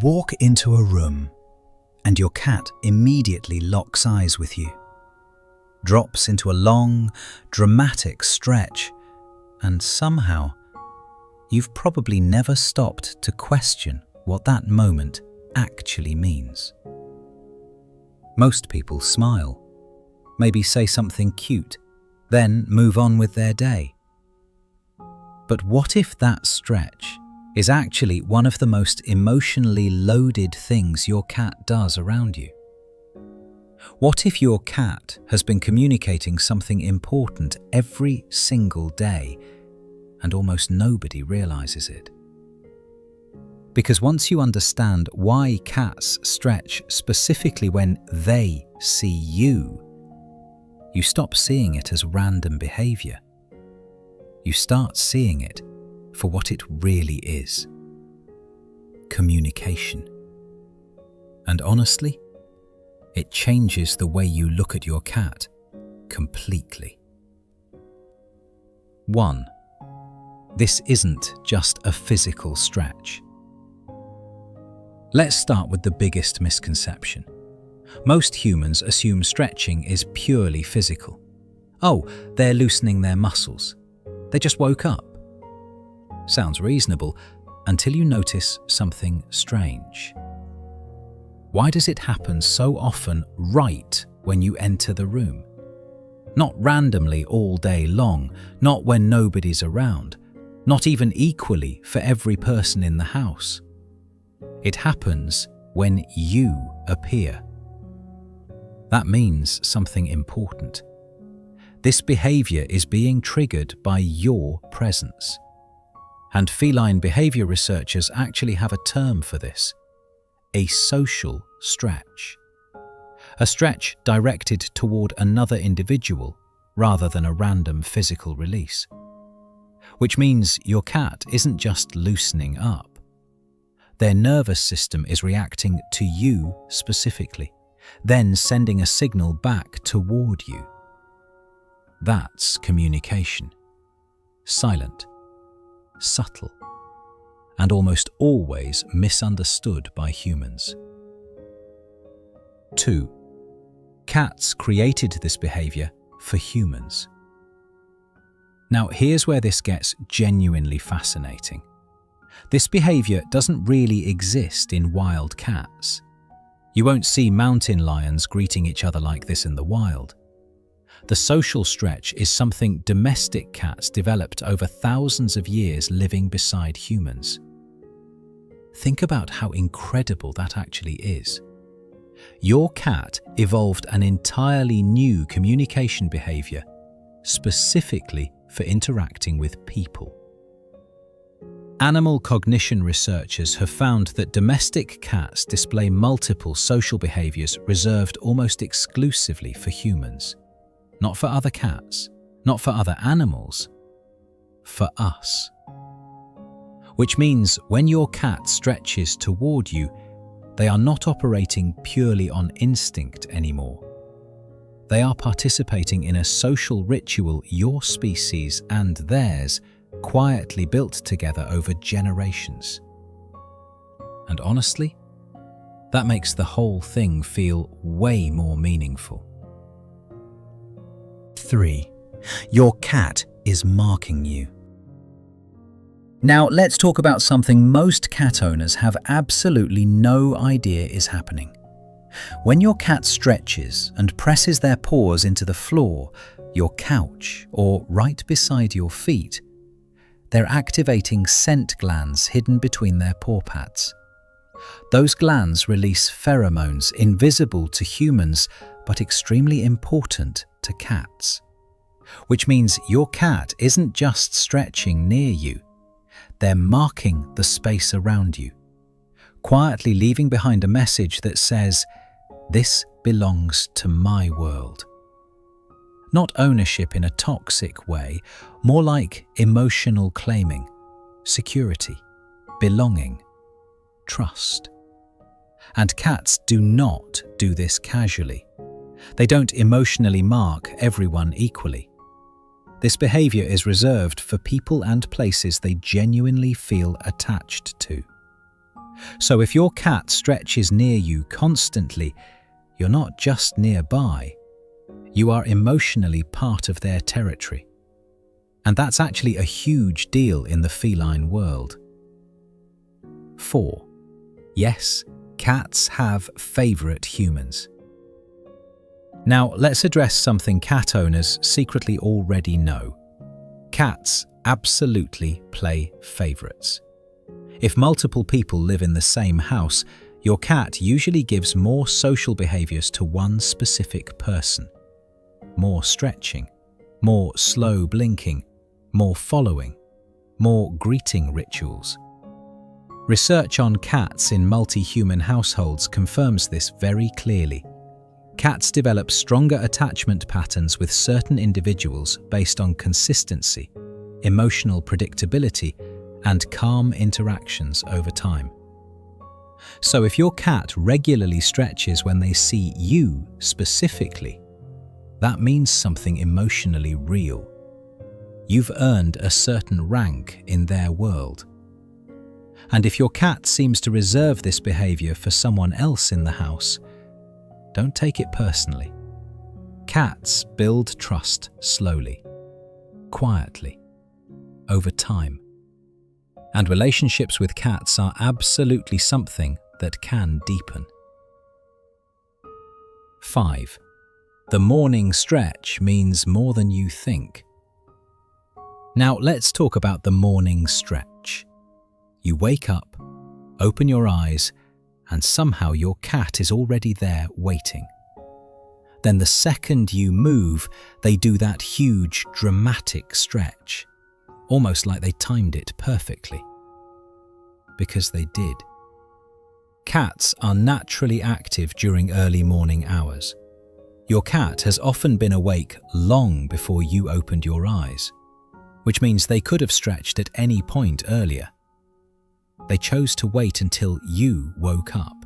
walk into a room and your cat immediately locks eyes with you, drops into a long, dramatic stretch, and somehow you've probably never stopped to question what that moment actually means. Most people smile, maybe say something cute, then move on with their day. But what if that stretch is actually one of the most emotionally loaded things your cat does around you? What if your cat has been communicating something important every single day and almost nobody realizes it? Because once you understand why cats stretch specifically when they see you, you stop seeing it as random behavior. You start seeing it for what it really is: communication. And honestly, it changes the way you look at your cat completely. 1. This isn't just a physical stretch. Let's start with the biggest misconception. Most humans assume stretching is purely physical. Oh, they're loosening their muscles. They just woke up. Sounds reasonable until you notice something strange. Why does it happen so often right when you enter the room? Not randomly all day long, not when nobody's around, not even equally for every person in the house. It happens when you appear. That means something important. This behavior is being triggered by your presence. And feline behavior researchers actually have a term for this: a social stretch. A stretch directed toward another individual rather than a random physical release. Which means your cat isn't just loosening up. Their nervous system is reacting to you specifically, then sending a signal back toward you. That's communication. Silent, subtle, and almost always misunderstood by humans. 2. Cats created this behavior for humans. Now, here's where this gets genuinely fascinating. This behavior doesn't really exist in wild cats. You won't see mountain lions greeting each other like this in the wild. The social stretch is something domestic cats developed over thousands of years living beside humans. Think about how incredible that actually is. Your cat evolved an entirely new communication behavior specifically for interacting with people. Animal cognition researchers have found that domestic cats display multiple social behaviors reserved almost exclusively for humans. Not for other cats, not for other animals, for us. Which means when your cat stretches toward you, they are not operating purely on instinct anymore. They are participating in a social ritual your species and theirs quietly built together over generations. And honestly, that makes the whole thing feel way more meaningful. 3. Your cat is marking you. Now let's talk about something most cat owners have absolutely no idea is happening. When your cat stretches and presses their paws into the floor, your couch, or right beside your feet, they're activating scent glands hidden between their paw pads. Those glands release pheromones invisible to humans but extremely important to cats. Which means your cat isn't just stretching near you, they're marking the space around you, quietly leaving behind a message that says, "This belongs to my world." Not ownership in a toxic way, more like emotional claiming, security, belonging, trust. And cats do not do this casually. They don't emotionally mark everyone equally. This behavior is reserved for people and places they genuinely feel attached to. So if your cat stretches near you constantly, you're not just nearby, you are emotionally part of their territory. And that's actually a huge deal in the feline world. 4. Yes, cats have favorite humans. Now, let's address something cat owners secretly already know. Cats absolutely play favorites. If multiple people live in the same house, your cat usually gives more social behaviors to one specific person. More stretching, more slow blinking, more following, more greeting rituals. Research on cats in multi-human households confirms this very clearly. Cats develop stronger attachment patterns with certain individuals based on consistency, emotional predictability, and calm interactions over time. So if your cat regularly stretches when they see you specifically, that means something emotionally real. You've earned a certain rank in their world. And if your cat seems to reserve this behavior for someone else in the house, don't take it personally. Cats build trust slowly, quietly, over time. And relationships with cats are absolutely something that can deepen. 5. The morning stretch means more than you think. Now let's talk about the morning stretch. You wake up, open your eyes, and somehow your cat is already there waiting. Then the second you move, they do that huge, dramatic stretch, almost like they timed it perfectly. Because they did. Cats are naturally active during early morning hours. Your cat has often been awake long before you opened your eyes, which means they could have stretched at any point earlier. They chose to wait until you woke up.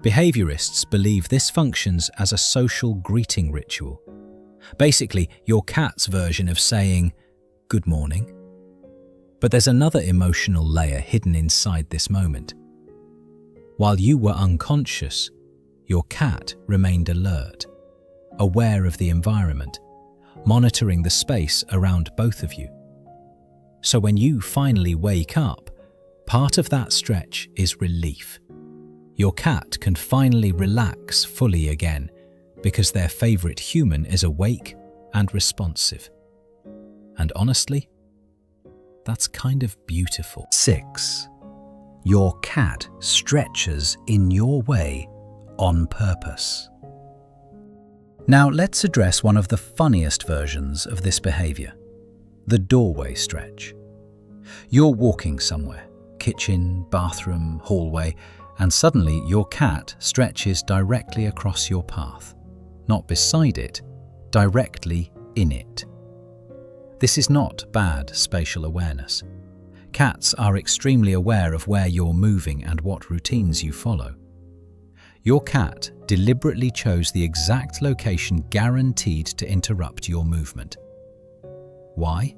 Behaviorists believe this functions as a social greeting ritual. Basically, your cat's version of saying, "Good morning." But there's another emotional layer hidden inside this moment. While you were unconscious, your cat remained alert, aware of the environment, monitoring the space around both of you. So when you finally wake up, part of that stretch is relief. Your cat can finally relax fully again because their favorite human is awake and responsive. And honestly, that's kind of beautiful. 6. Your cat stretches in your way on purpose. Now let's address one of the funniest versions of this behavior, the doorway stretch. You're walking somewhere, kitchen, bathroom, hallway, and suddenly your cat stretches directly across your path. Not beside it, directly in it. This is not bad spatial awareness. Cats are extremely aware of where you're moving and what routines you follow. Your cat deliberately chose the exact location guaranteed to interrupt your movement. Why?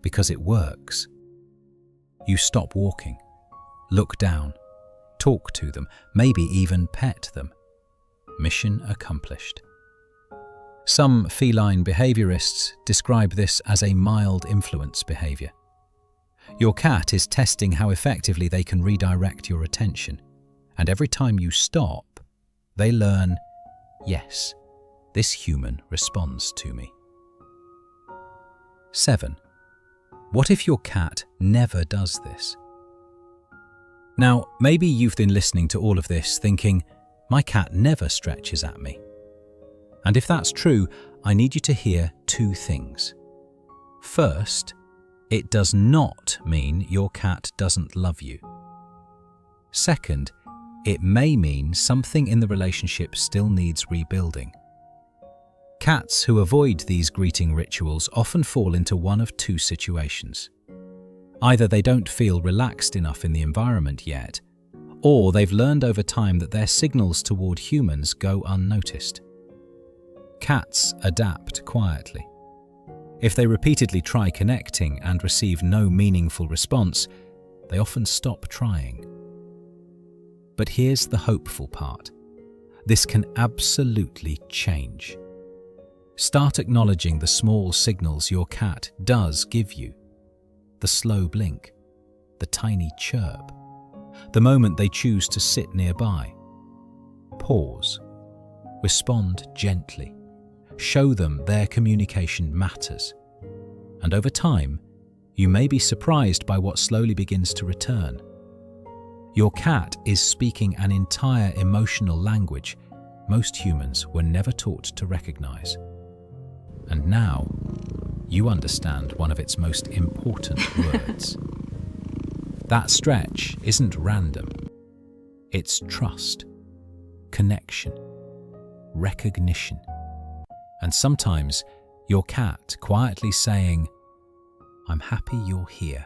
Because it works. You stop walking, look down, talk to them, maybe even pet them. Mission accomplished. Some feline behaviorists describe this as a mild influence behavior. Your cat is testing how effectively they can redirect your attention, and every time you stop, they learn, yes, this human responds to me. 7. What if your cat never does this? Now, maybe you've been listening to all of this thinking, my cat never stretches at me. And if that's true, I need you to hear two things. First, it does not mean your cat doesn't love you. Second, it may mean something in the relationship still needs rebuilding. Cats who avoid these greeting rituals often fall into one of two situations. Either they don't feel relaxed enough in the environment yet, or they've learned over time that their signals toward humans go unnoticed. Cats adapt quietly. If they repeatedly try connecting and receive no meaningful response, they often stop trying. But here's the hopeful part. This can absolutely change. Start acknowledging the small signals your cat does give you. The slow blink, the tiny chirp, the moment they choose to sit nearby. Pause. Respond gently. Show them their communication matters. And over time, you may be surprised by what slowly begins to return. Your cat is speaking an entire emotional language most humans were never taught to recognize. And now, you understand one of its most important words. That stretch isn't random. It's trust, connection, recognition. And sometimes your cat quietly saying, "I'm happy you're here."